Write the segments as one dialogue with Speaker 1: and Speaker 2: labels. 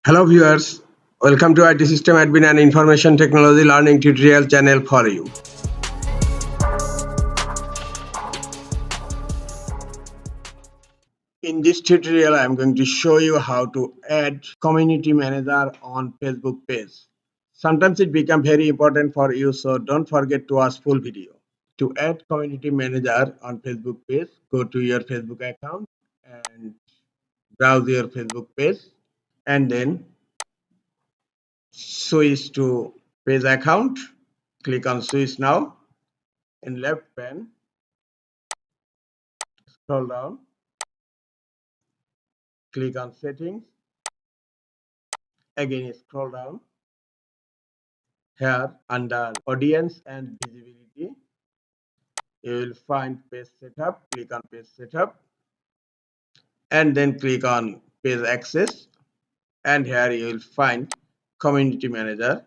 Speaker 1: Hello viewers, welcome to IT System Admin and Information Technology Learning Tutorial channel for you. In this tutorial, I am going to show you how to add community manager on Facebook page. Sometimes it becomes very important for you, so don't forget to watch full video. To add community manager on Facebook page, go to your Facebook account and browse your Facebook page and then switch to page account. Click on switch now. In left pane, scroll down, click on settings, again scroll down. Here under audience and visibility, you will find page setup. Click on page setup and then click on page access, and here you will find community manager.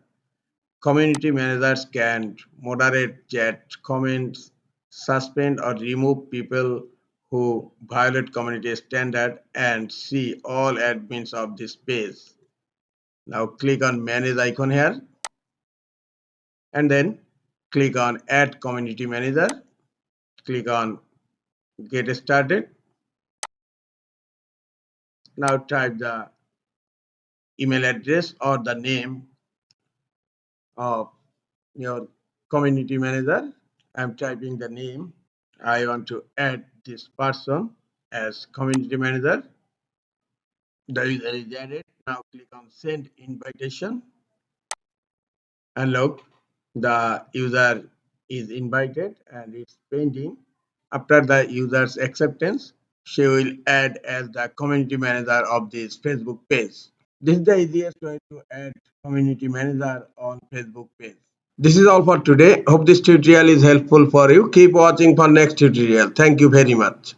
Speaker 1: Community managers can moderate chat, comments, suspend or remove people who violate community standard and see all admins of this page. Now click on manage icon here and then click on add community manager. Click on get started. Now type the email address or the name of your community manager. I'm typing the name. I want to add this person as community manager. The user is added. Now click on send invitation and look, the user is invited and it's pending. After the user's acceptance, she will add as the community manager of this Facebook page. This is the easiest way to add community manager on Facebook page. This is all for today. Hope this tutorial is helpful for you. Keep watching for next tutorial. Thank you very much.